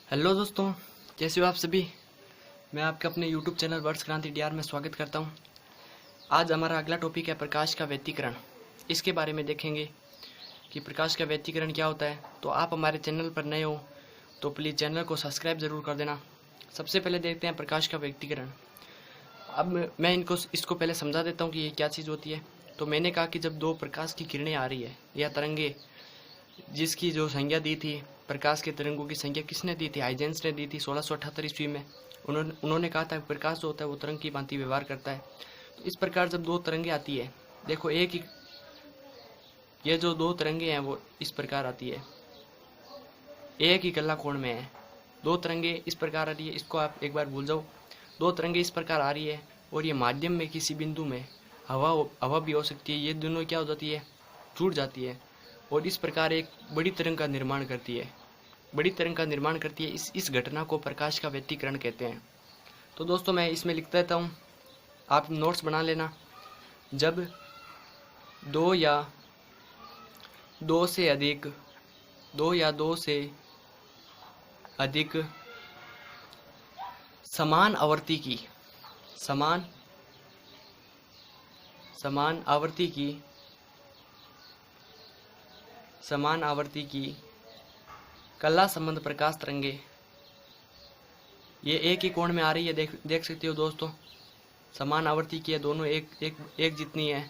Hello दोस्तों, कैसे हो आप सभी। मैं आपके अपने यूट्यूब चैनल वर्ड्स क्रांति डीआर में स्वागत करता हूं। आज हमारा अगला टॉपिक है प्रकाश का व्यतिकरण। इसके बारे में देखेंगे कि प्रकाश का व्यतिकरण क्या होता है। तो आप हमारे चैनल पर नए हो तो प्लीज़ चैनल को सब्सक्राइब ज़रूर कर देना। सबसे पहले देखते हैं प्रकाश का व्यतिकरण। अब मैं इसको पहले समझा देता हूँ कि ये क्या चीज़ होती है। तो मैंने कहा कि जब दो प्रकाश की किरणें आ रही है या तरंगे, जिसकी जो संज्ञा दी थी, प्रकाश के तरंगों की संख्या किसने दी थी? हाइजेंस ने दी थी 1678 ईस्वी में। उन्होंने कहा था प्रकाश जो होता है वो तरंग की भांति व्यवहार करता है। तो इस प्रकार जब दो तरंगे आती है, देखो ये जो दो तरंगे हैं वो इस प्रकार आती है, एक ही कला कोण में है। दो तरंगे इस प्रकार आ रही है, इसको आप एक बार भूल जाओ। दो तरंगे इस प्रकार आ रही है और ये माध्यम में किसी बिंदु में हवा भी हो सकती है। ये दोनों क्या हो जाती है, जुड़ जाती है और इस प्रकार एक बड़ी तरंग का निर्माण करती है। इस घटना को प्रकाश का व्यतिकरण कहते हैं। तो दोस्तों मैं इसमें लिख देता हूँ, आप नोट्स बना लेना। जब दो या दो से अधिक समान आवृत्ति की कला संबंध प्रकाश तरंगे, ये एक ही कोण में आ रही है। देख सकते हो दोस्तों, समान आवृत्ति की है, दोनों एक जितनी है।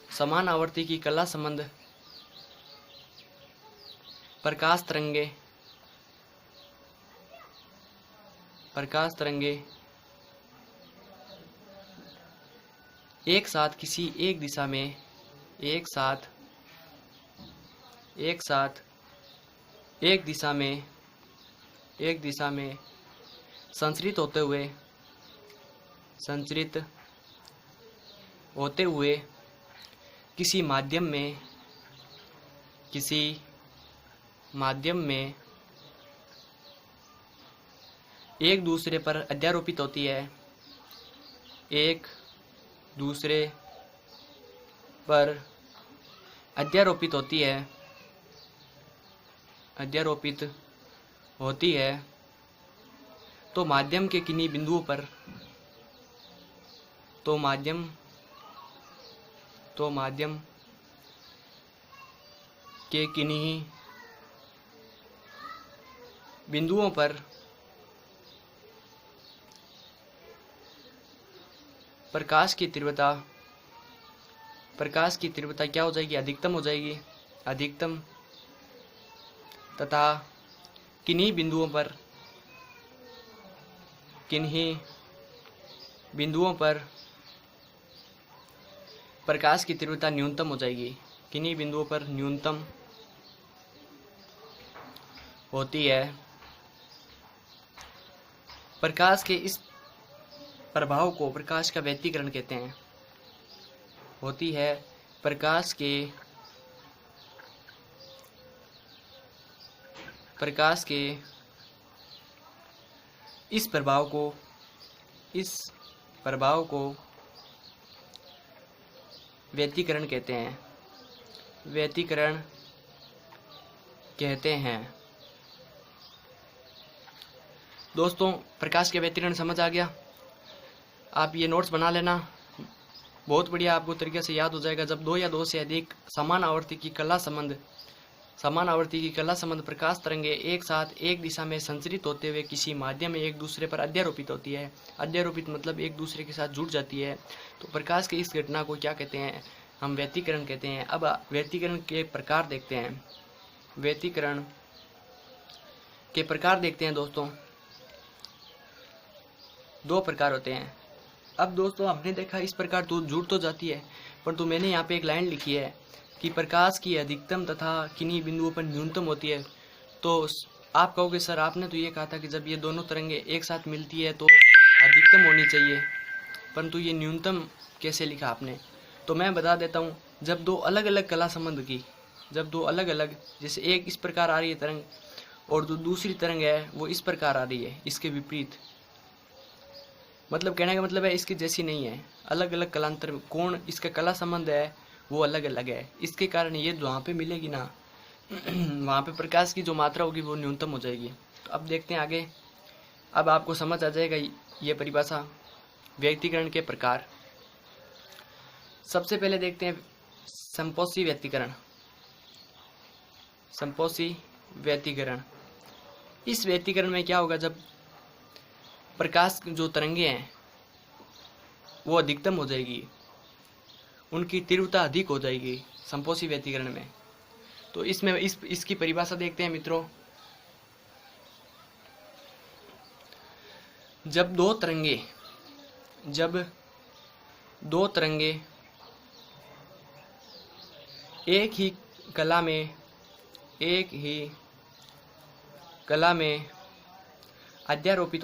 समान आवृत्ति की कला संबंध प्रकाश तरंगे एक साथ किसी एक दिशा में संचरित होते हुए किसी माध्यम में एक दूसरे पर अध्यारोपित होती है। तो माध्यम के किन्हीं बिंदुओं पर प्रकाश की तीव्रता क्या हो जाएगी, अधिकतम हो जाएगी। तथा किन्हीं बिंदुओं पर प्रकाश की तीव्रता न्यूनतम हो जाएगी। किन्हीं बिंदुओं पर न्यूनतम होती है। प्रकाश के इस प्रभाव को प्रकाश का व्यतिकरण कहते हैं। प्रकाश के इस प्रभाव को व्यतिकरण कहते हैं। दोस्तों प्रकाश के व्यतिकरण समझ आ गया। आप ये नोट्स बना लेना, बहुत बढ़िया, आपको तरीके से याद हो जाएगा। जब दो या दो से अधिक समान आवृत्ति की कला संबंध प्रकाश तरंगे एक साथ एक दिशा में संचरित होते हुए किसी माध्यम में एक दूसरे पर अध्यारोपित होती है। अध्यारोपित मतलब एक दूसरे के साथ जुड़ जाती है। तो प्रकाश के इस घटना को क्या कहते हैं, हम व्यतिकरण कहते हैं। अब व्यतिकरण के प्रकार देखते हैं। दोस्तों दो प्रकार होते हैं। अब दोस्तों हमने देखा इस प्रकार तो जुड़ तो जाती है, परंतु मैंने यहाँ पे एक लाइन लिखी है कि प्रकाश की अधिकतम तथा किन्हीं बिंदुओं पर न्यूनतम होती है। तो आप कहोगे सर आपने तो ये कहा था कि जब ये दोनों तरंगे एक साथ मिलती है तो अधिकतम होनी चाहिए, परंतु ये न्यूनतम कैसे लिखा आपने? तो मैं बता देता हूँ। जब दो अलग अलग जैसे एक इस प्रकार आ रही है तरंग और जो दूसरी तरंग है वो इस प्रकार आ रही है, इसके विपरीत, मतलब कहने का मतलब है इसकी जैसी नहीं है, अलग अलग कलांतर में कोण, इसका कला संबंध है वो अलग अलग है। इसके कारण ये जहाँ पे मिलेगी ना वहाँ पे प्रकाश की जो मात्रा होगी वो न्यूनतम हो जाएगी। तो अब देखते हैं आगे। अब आपको समझ आ जाएगा ये परिभाषा, व्यक्तिकरण के प्रकार। सबसे पहले देखते हैं संपोषी व्यक्तिकरण। संपोषी व्यक्तिकरण, इस व्यक्तिकरण में क्या होगा, जब प्रकाश जो तरंगे हैं वो अधिकतम हो जाएगी, उनकी तीव्रता अधिक हो जाएगी संपोषी व्यक्तिकरण में। तो इसमें इसकी परिभाषा देखते हैं मित्रों। जब दो तरंगे एक ही कला में अध्यारोपित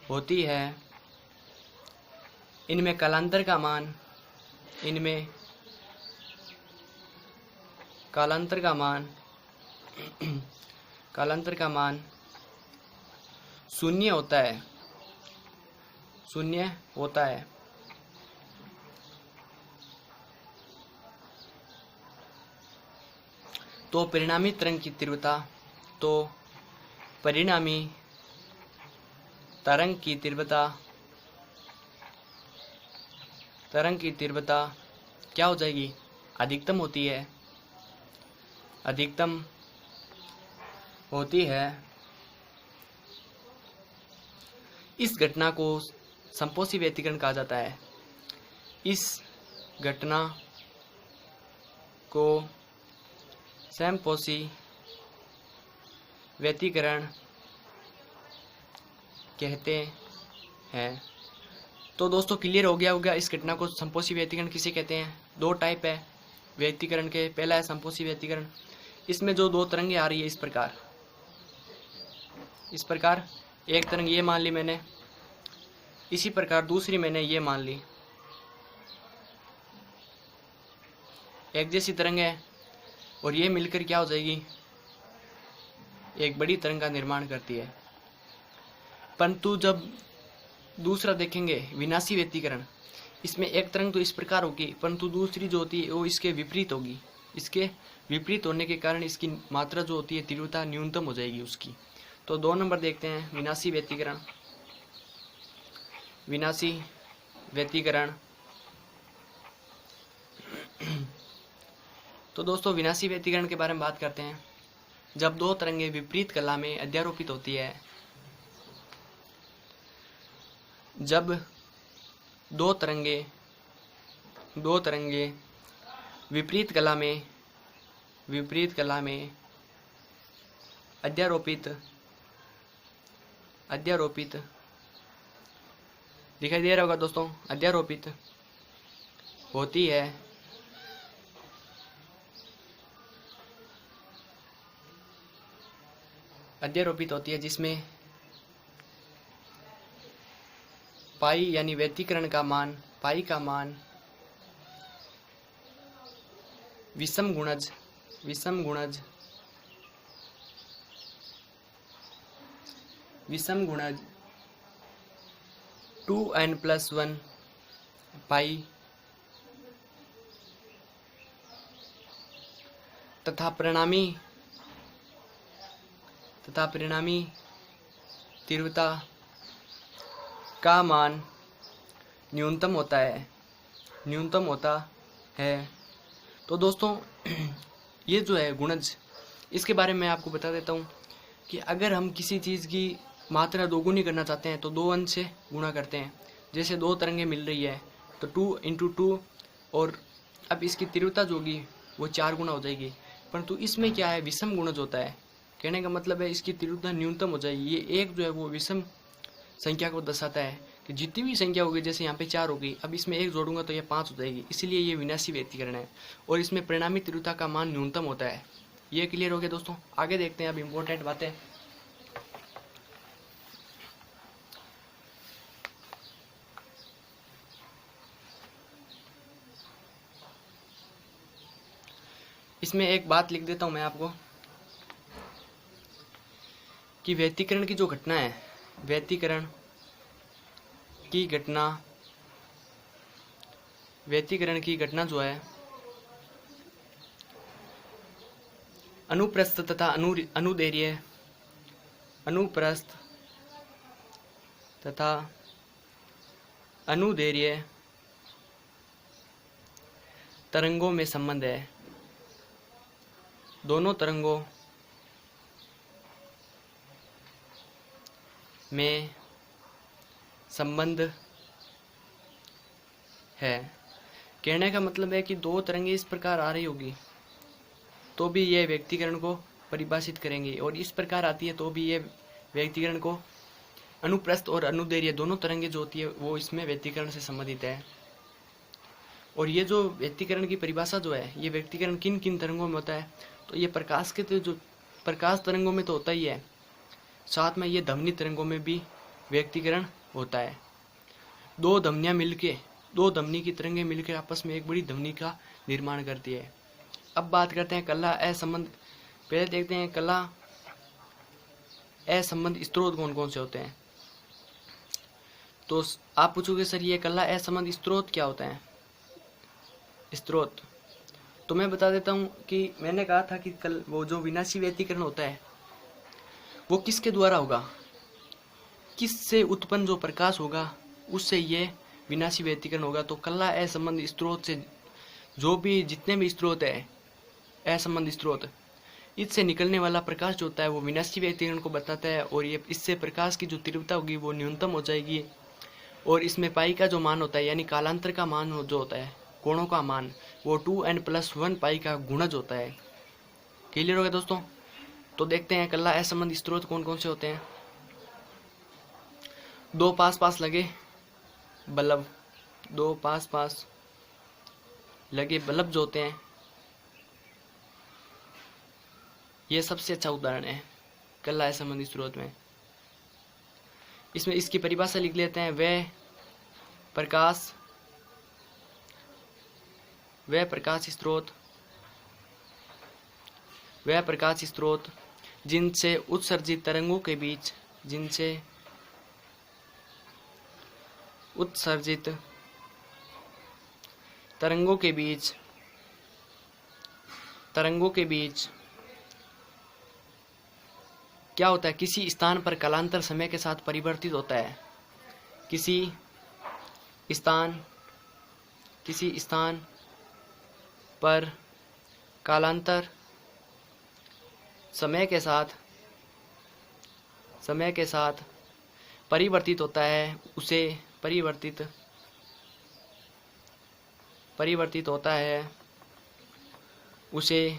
होती है, इनमें कालांतर का मान शून्य होता है। तो परिणामी तरंग की तीव्रता क्या हो जाएगी, अधिकतम होती है। इस घटना को संपोषी व्यक्तिकरण कहा जाता है। इस घटना को संपोषी व्यक्तिकरण कहते हैं। तो दोस्तों क्लियर हो गया होगा इस घटना को संपोषी व्यक्तिकरण किसे कहते हैं। दो टाइप है व्यक्तिकरण के। पहला है संपोषी व्यक्तिकरण, इसमें जो दो तरंगे आ रही है इस प्रकार एक तरंग ये मान ली मैंने, इसी प्रकार दूसरी मैंने ये मान ली, एक जैसी तरंग है, और ये मिलकर क्या हो जाएगी, एक बड़ी तरंग का निर्माण करती है। परंतु जब दूसरा देखेंगे विनाशी व्यक्तिकरण, इसमें एक तरंग तो इस प्रकार होगी, परंतु दूसरी जो होती है वो इसके विपरीत होगी। इसके विपरीत होने के कारण इसकी मात्रा जो होती है तीव्रता न्यूनतम हो जाएगी उसकी। तो 2 नंबर देखते हैं विनाशी व्यक्तिकरण। तो दोस्तों विनाशी व्यक्तिकरण के बारे में बात करते हैं। जब दो तरंगे विपरीत कला में अध्यारोपित होती है, जब दो तरंगे विपरीत कला में अध्यारोपित दिखाई दे रहा होगा दोस्तों, अध्यारोपित होती है, जिसमें पाई यानी व्यक्तिकरण का मान, पाई का मान विषम गुणज 2n+1 पाई तथा परिणामी तीव्रता का मान न्यूनतम होता है। तो दोस्तों ये जो है गुणज, इसके बारे में आपको बता देता हूँ कि अगर हम किसी चीज़ की मात्रा दोगुनी करना चाहते हैं तो 2 अंश से गुणा करते हैं। जैसे दो तरंगें मिल रही है तो 2 × 2, और अब इसकी तीव्रता जो होगी वो 4 गुना हो जाएगी। परंतु इसमें क्या है, विषम गुणज होता है। कहने का मतलब है इसकी तीव्रता न्यूनतम हो जाएगी। ये एक जो है वो विषम संख्या को दर्शाता है कि जितनी भी संख्या होगी, जैसे यहाँ पे 4 होगी, अब इसमें 1 जोड़ूंगा तो ये 5 हो जाएगी, इसलिए ये विनाशी व्यक्तिकरण है। और इसमें परिणामी तीव्रता का मान न्यूनतम होता है। ये क्लियर हो गया दोस्तों। आगे देखते हैं अब इम्पोर्टेंट बातें। इसमें एक बात लिख देता हूं मैं आपको कि व्यक्तिकरण की जो घटना है, व्यक्तिकरण की घटना जो है अनुप्रस्थ तथा अनुदैर्घ्य, अनुप्रस्थ तथा अनुदैर्घ्य तरंगों में संबंध है। दोनों तरंगों में संबंध है। कहने का मतलब है कि दो तरंगें इस प्रकार आ रही होगी तो भी यह व्यक्तिकरण को परिभाषित करेंगे, और इस प्रकार आती है तो भी यह व्यक्तिकरण को, अनुप्रस्थ और अनुदैर्घ्य दोनों तरंगें जो होती है वो इसमें व्यक्तिकरण से संबंधित है। और ये जो व्यक्तिकरण की परिभाषा जो है, ये व्यक्तिकरण किन किन तरंगों में होता है, तो ये प्रकाश के तो जो प्रकाश तरंगों में तो होता ही है, साथ में ये ध्वनि तरंगों में भी व्यक्तिकरण होता है। दो ध्वनि की तरंगें मिलकर आपस में एक बड़ी ध्वनि का निर्माण करती है। अब बात करते हैं कला असंबंध। पहले देखते हैं कला असंबंध स्रोत कौन कौन से होते हैं। तो आप पूछोगे सर ये कला असंबंध स्रोत क्या होता है? स्रोत तो मैं बता देता हूँ कि मैंने कहा था कि कल वो जो विनाशी व्यक्तिकरण होता है वो किसके द्वारा होगा, किससे उत्पन्न जो प्रकाश होगा उससे ये विनाशी व्यक्तिकरण होगा। तो कला असंबंध स्रोत से जो भी जितने भी स्रोत है असंबंध स्रोत, इससे निकलने वाला प्रकाश जो होता है वो विनाशी व्यक्तिकरण को बताता है, और ये इससे प्रकाश की जो तीव्रता होगी वो न्यूनतम हो जाएगी, और इसमें पाई का जो मान होता है यानी कालांतर का मान जो होता है, कोणों का मान, वो 2n+1 पाई का गुणज होता है। क्लियर हो गया दोस्तों? तो देखते हैं कला असंबंध स्रोत कौन कौन से होते हैं। दो पास पास लगे बल्ब, दो पास पास लगे बल्ब जो होते हैं ये सबसे अच्छा उदाहरण है कला असंबंधी स्रोत में। इसमें इसकी परिभाषा लिख लेते हैं, वह प्रकाश स्रोत जिनसे उत्सर्जित तरंगों के बीच क्या होता है, किसी स्थान पर कालांतर समय के साथ परिवर्तित होता है। किसी स्थान पर कालांतर समय के साथ परिवर्तित होता है, उसे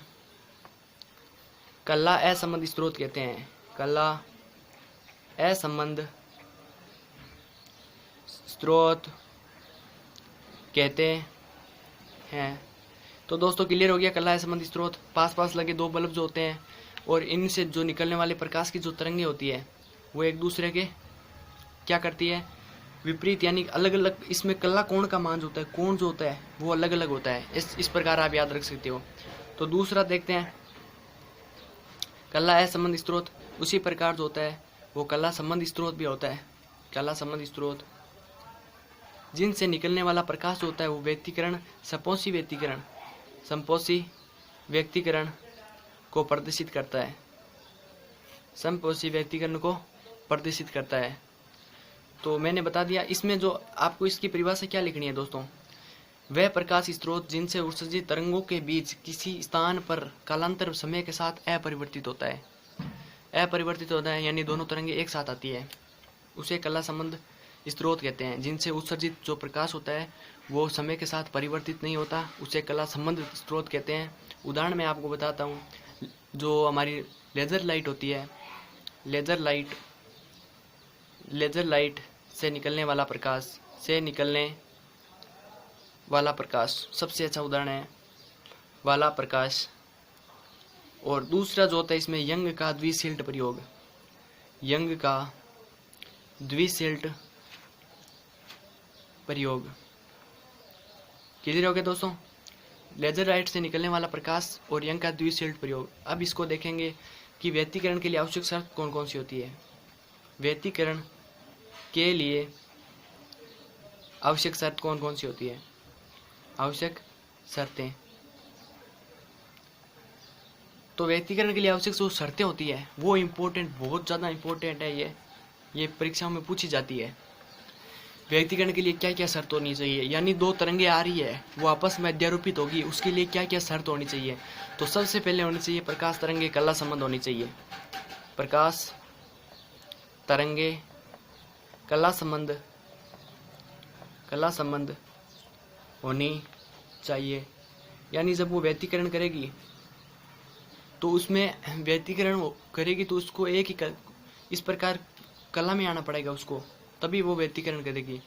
कला असंबंध स्रोत कहते हैं। कला असंबंध स्रोत कहते हैं। तो दोस्तों क्लियर हो गया कला असंबंध स्रोत। पास पास लगे दो बल्ब जो होते हैं और इनसे जो निकलने वाले प्रकाश की जो तरंगें होती है वो एक दूसरे के क्या करती है, विपरीत, यानी अलग अलग। इसमें कला कोण का मान जो होता है, कोण जो होता है वो अलग अलग होता है। इस प्रकार आप याद रख सकते हो। तो दूसरा देखते हैं कला असंबंध स्रोत, उसी प्रकार जो होता है वो कला संबंध स्रोत भी होता है। कला संबंध स्रोत जिनसे निकलने वाला प्रकाश होता है वो व्यक्तिकरण, संपोषी व्यक्तिकरण को प्रदर्शित करता है। संपोषी व्यक्तिकरण को प्रदर्शित करता है। तो मैंने बता दिया। इसमें जो आपको इसकी परिभाषा क्या लिखनी है दोस्तों, वह प्रकाश स्रोत जिनसे उत्सर्जित तरंगों के बीच किसी स्थान पर कालांतर समय के साथ अपरिवर्तित होता है, यानी दोनों तरंगें एक साथ आती है, उसे कला संबंध स्रोत कहते हैं। जिनसे उत्सर्जित जो प्रकाश होता है वो समय के साथ परिवर्तित नहीं होता, उसे कला संबंध स्रोत कहते हैं। उदाहरण मैं आपको बताता हूँ, जो हमारी लेज़र लाइट होती है, लेज़र लाइट से निकलने वाला प्रकाश सबसे अच्छा उदाहरण है वाला प्रकाश। और दूसरा जो होता है इसमें यंग का द्विशील्ट प्रयोग। क्लियर हो गया दोस्तों? लेजर लाइट से निकलने वाला प्रकाश और यंग का द्विशील्ट प्रयोग। अब इसको देखेंगे कि व्यक्तिकरण के लिए आवश्यक शर्त कौन कौन सी होती है। व्यक्तिकरण के लिए आवश्यक शर्त कौन कौन सी होती है? आवश्यक शर्तें तो व्यक्तिकरण के लिए आवश्यक जो शर्तें होती है वो इम्पोर्टेंट, बहुत ज़्यादा इम्पोर्टेंट है। ये परीक्षाओं में पूछी जाती है। व्यक्तिकरण के लिए क्या क्या शर्त होनी चाहिए, यानी दो तरंगे आ रही है वो आपस में अध्यारोपित होगी, उसके लिए क्या क्या शर्त होनी चाहिए। तो सबसे पहले होनी चाहिए प्रकाश तरंगे कला संबंध होनी चाहिए। प्रकाश तरंगे कला संबंध होनी चाहिए। यानी जब वो व्यक्तिकरण करेगी तो उसमें व्यक्तिकरण करेगी तो उसको एक ही इस प्रकार कला में आना पड़ेगा उसको, तभी वो व्यक्तिकरण करेगी।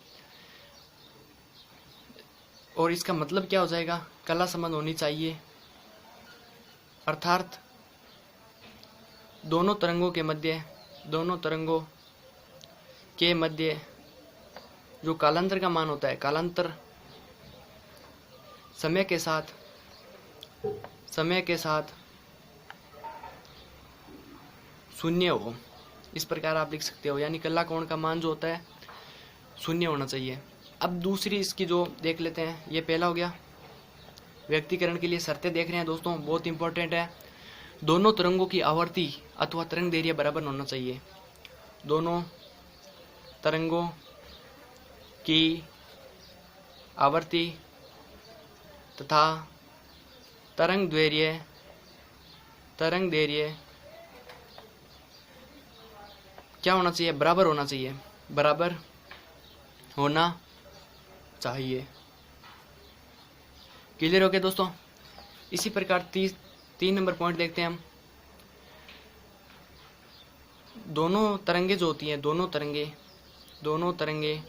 और इसका मतलब क्या हो जाएगा, कला संबंध होनी चाहिए अर्थात दोनों तरंगों के मध्य जो कालांतर का मान होता है, कालांतर समय के साथ शून्य हो, इस प्रकार आप लिख सकते हो। यानी कला कोण का मान जो होता है शून्य होना चाहिए। अब दूसरी इसकी जो देख लेते हैं, ये पहला हो गया। व्यक्तिकरण के लिए शर्तें देख रहे हैं दोस्तों, बहुत इंपॉर्टेंट है। दोनों तरंगों की आवर्ती अथवा तरंग दैर्ध्य बराबर होना चाहिए। दोनों तरंगों की आवर्ती तथा तरंग दैर्ध्य क्या होना चाहिए, बराबर होना चाहिए, बराबर होना चाहिए। क्लियर हो गया दोस्तों। इसी प्रकार 3 नंबर पॉइंट देखते हैं हम। दोनों तरंगे जो होती हैं, दोनों तरंगे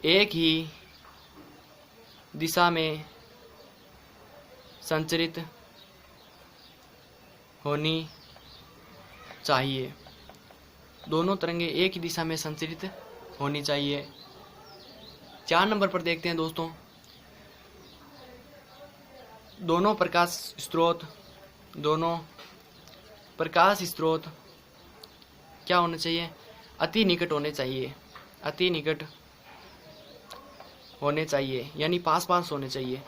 एक ही दिशा में संचरित होनी चाहिए। दोनों तरंगे एक ही दिशा में संचरित होनी चाहिए। 4 नंबर पर देखते हैं दोस्तों, दोनों प्रकाश स्रोत क्या होने चाहिए, अति निकट होने चाहिए, यानी पास होने चाहिए।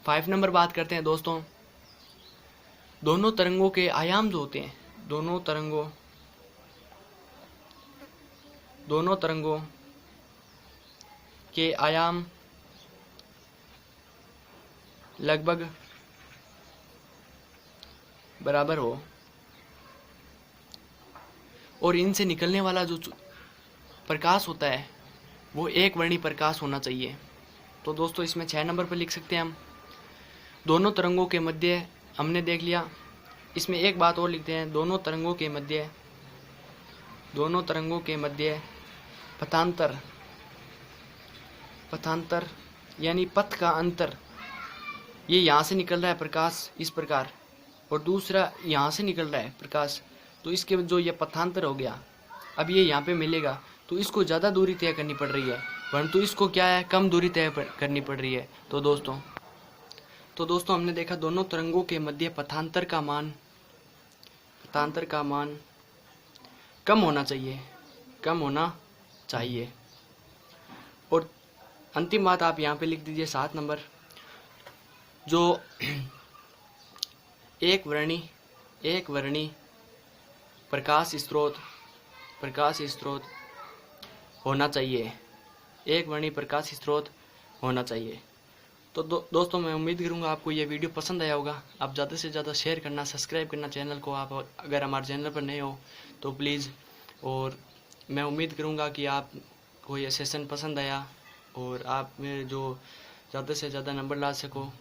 5 नंबर बात करते हैं दोस्तों, दोनों तरंगों के आयाम जो होते हैं, दोनों तरंगों के आयाम लगभग बराबर हो और इनसे निकलने वाला जो प्रकाश होता है वो एक वर्णी प्रकाश होना चाहिए। तो दोस्तों इसमें 6 नंबर पर लिख सकते हैं हम। दोनों तरंगों के मध्य हमने देख लिया। इसमें एक बात और लिखते हैं, दोनों तरंगों के मध्य पथांतर यानी पथ का अंतर, ये यहाँ से निकल रहा है प्रकाश इस प्रकार और दूसरा यहाँ से निकल रहा है प्रकाश, तो इसके जो ये पथांतर हो गया, अब ये यहाँ पे मिलेगा तो इसको ज़्यादा दूरी तय करनी पड़ रही है, परंतु इसको क्या है, कम दूरी तय करनी पड़ रही है। तो दोस्तों हमने देखा दोनों तरंगों के मध्य पथांतर का मान कम होना चाहिए। और अंतिम बात आप यहाँ पे लिख दीजिए 7 नंबर, जो एक वर्णी प्रकाश स्रोत होना चाहिए, एक वर्णी प्रकाश स्रोत होना चाहिए। तो दोस्तों मैं उम्मीद करूंगा आपको ये वीडियो पसंद आया होगा। आप ज़्यादा से ज़्यादा शेयर करना, सब्सक्राइब करना चैनल को। आप अगर हमारे चैनल पर नए हो तो प्लीज़, और मैं उम्मीद करूंगा कि आपको ये सेशन पसंद आया और आप में जो ज़्यादा से ज़्यादा नंबर ला सको।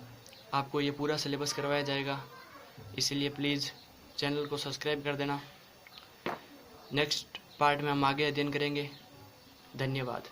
आपको ये पूरा सिलेबस करवाया जाएगा, इसीलिए प्लीज़ चैनल को सब्सक्राइब कर देना। नेक्स्ट पार्ट में हम आगे अध्ययन करेंगे। धन्यवाद।